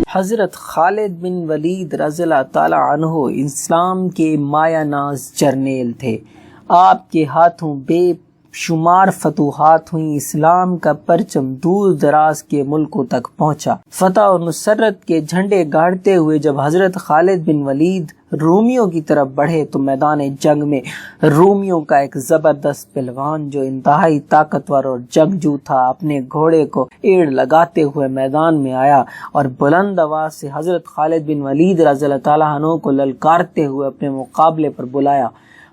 حضرت خالد بن ولید رضی اللہ تعالی عنہ اسلام کے مایہ ناز جرنیل تھے۔ آپ کے ہاتھوں بے شمار فتوحات ہوئیں، اسلام کا پرچم دور دراز کے ملکوں تک پہنچا۔ فتح اور نصرت کے جھنڈے گاڑتے ہوئے جب حضرت خالد بن ولید رومیوں کی طرف بڑھے تو میدان جنگ میں رومیوں کا ایک زبردست پہلوان جو انتہائی طاقتور اور جنگجو تھا، اپنے گھوڑے کو ایڑ لگاتے ہوئے میدان میں آیا اور بلند آواز سے حضرت خالد بن ولید رضی اللہ تعالیٰ عنہ کو للکارتے ہوئے اپنے مقابلے پر بلایا۔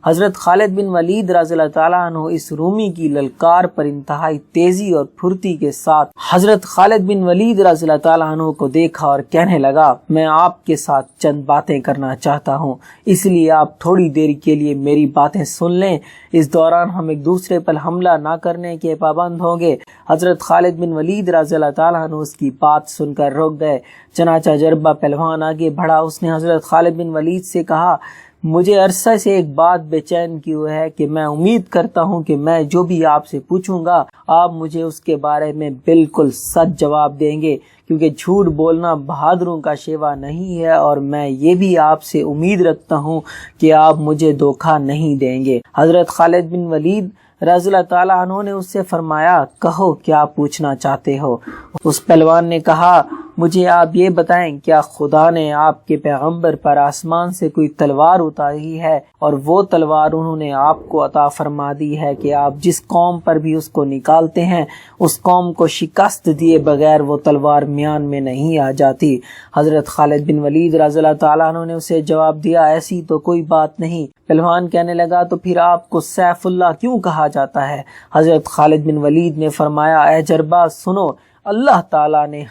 حضرت خالد بن ولید رضی اللہ تعالیٰ عنہ اس رومی کی للکار پر انتہائی تیزی اور پھرتی کے ساتھ حضرت خالد بن ولید رضی اللہ تعالیٰ عنہ کو دیکھا اور کہنے لگا، میں آپ کے ساتھ چند باتیں کرنا چاہتا ہوں، اس لیے آپ تھوڑی دیر کے لیے میری باتیں سن لیں، اس دوران ہم ایک دوسرے پر حملہ نہ کرنے کے پابند ہوں گے۔ حضرت خالد بن ولید رضی اللہ تعالیٰ عنہ اس کی بات سن کر رک گئے۔ چنانچہ جربہ پہلوان آگے بڑھا، اس نے حضرت خالد بن ولید سے کہا، مجھے عرصہ سے ایک بات بے چین کی ہوئی ہے کہ میں امید کرتا ہوں کہ میں جو بھی آپ سے پوچھوں گا آپ مجھے اس کے بارے میں بالکل سچ جواب دیں گے، کیونکہ جھوٹ بولنا بہادروں کا شیوا نہیں ہے، اور میں یہ بھی آپ سے امید رکھتا ہوں کہ آپ مجھے دھوکہ نہیں دیں گے۔ حضرت خالد بن ولید رضی اللہ تعالیٰ عنہ نے اس سے فرمایا، کہو کیا پوچھنا چاہتے ہو؟ اس پہلوان نے کہا، مجھے آپ یہ بتائیں کیا خدا نے آپ کے پیغمبر پر آسمان سے کوئی تلوار اتاری ہے اور وہ تلوار انہوں نے آپ کو عطا فرما دی ہے کہ آپ جس قوم پر بھی اس کو نکالتے ہیں اس قوم کو شکست دیے بغیر وہ تلوار میان میں نہیں آ جاتی؟ حضرت خالد بن ولید رضی اللہ تعالیٰ عنہ نے اسے جواب دیا، ایسی تو کوئی بات نہیں۔ پہلوان کہنے لگا، تو پھر آپ کو سیف اللہ کیوں کہا جاتا ہے؟ حضرت خالد بن ولید نے فرمایا، اے جربا سنو، اللہ تعالیٰ نے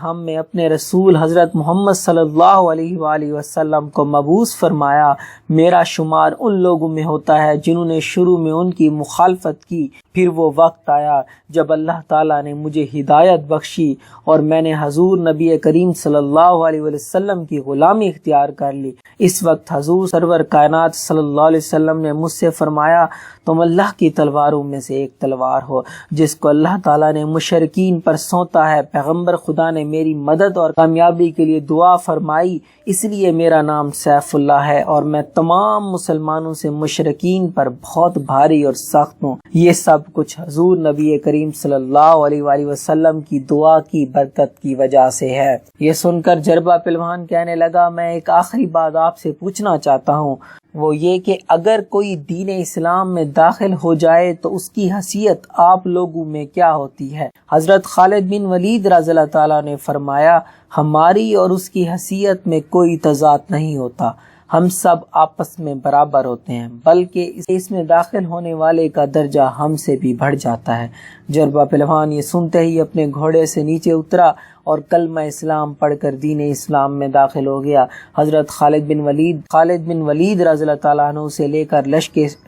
ہم میں اپنے رسول حضرت محمد صلی اللہ علیہ وآلہ وسلم کو مبعوث فرمایا۔ میرا شمار ان لوگوں میں ہوتا ہے جنہوں نے شروع میں ان کی مخالفت کی، پھر وہ وقت آیا جب اللہ تعالیٰ نے مجھے ہدایت بخشی اور میں نے حضور نبی کریم صلی اللہ علیہ وسلم کی غلامی اختیار کر لی۔ اس وقت حضور سرور کائنات صلی اللہ علیہ وسلم نے مجھ سے فرمایا، تم اللہ کی تلواروں میں سے ایک تلوار ہو جس کو اللہ تعالیٰ نے مشرکین پر سونتا ہے۔ پیغمبر خدا نے میری مدد اور کامیابی کے لیے دعا فرمائی، اس لیے میرا نام سیف اللہ ہے، اور میں تمام مسلمانوں سے مشرکین پر بہت بھاری اور سخت ہوں۔ یہ سب کچھ حضور نبی کریم صلی اللہ علیہ وآلہ وسلم کی دعا کی برکت کی وجہ سے ہے۔ یہ سن کر جربہ پہلوان کہنے لگا، میں ایک آخری بات آپ سے پوچھنا چاہتا ہوں، وہ یہ کہ اگر کوئی دین اسلام میں داخل ہو جائے تو اس کی حیثیت آپ لوگوں میں کیا ہوتی ہے؟ حضرت خالد بن ولید رضی اللہ تعالیٰ نے فرمایا، ہماری اور اس کی حیثیت میں کوئی تضاد نہیں ہوتا، ہم سب آپس میں برابر ہوتے ہیں، بلکہ اس میں داخل ہونے والے کا درجہ ہم سے بھی بڑھ جاتا ہے۔ جربہ پہلوان یہ سنتے ہی اپنے گھوڑے سے نیچے اترا اور کلمہ اسلام پڑھ کر دین اسلام میں داخل ہو گیا۔ حضرت خالد بن ولید رضی اللہ تعالیٰ عنہ سے لے کر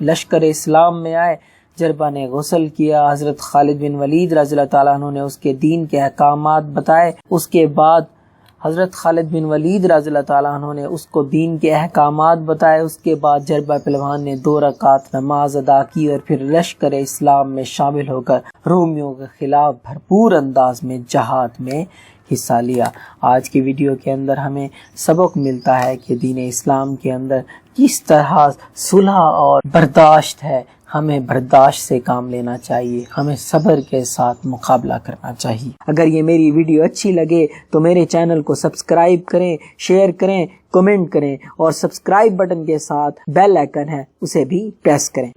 لشکر اسلام میں آئے۔ جربہ نے غسل کیا، حضرت خالد بن ولید رضی اللہ تعالیٰ عنہ نے اس کے دین کے احکامات بتائے، اس کے بعد حضرت خالد بن ولید رضی اللہ تعالیٰ عنہ نے اس کو دین کے احکامات بتائے۔ اس کے بعد جربہ پہلوان نے 2 رکعت نماز ادا کی اور پھر لشکر اسلام میں شامل ہو کر رومیوں کے خلاف بھرپور انداز میں جہاد میں حصہ لیا۔ آج کی ویڈیو کے اندر ہمیں سبق ملتا ہے کہ دین اسلام کے اندر کس طرح صلح اور برداشت ہے، ہمیں برداشت سے کام لینا چاہیے، ہمیں صبر کے ساتھ مقابلہ کرنا چاہیے۔ اگر یہ میری ویڈیو اچھی لگے تو میرے چینل کو سبسکرائب کریں، شیئر کریں، کمنٹ کریں، اور سبسکرائب بٹن کے ساتھ بیل آئیکن ہے اسے بھی پریس کریں۔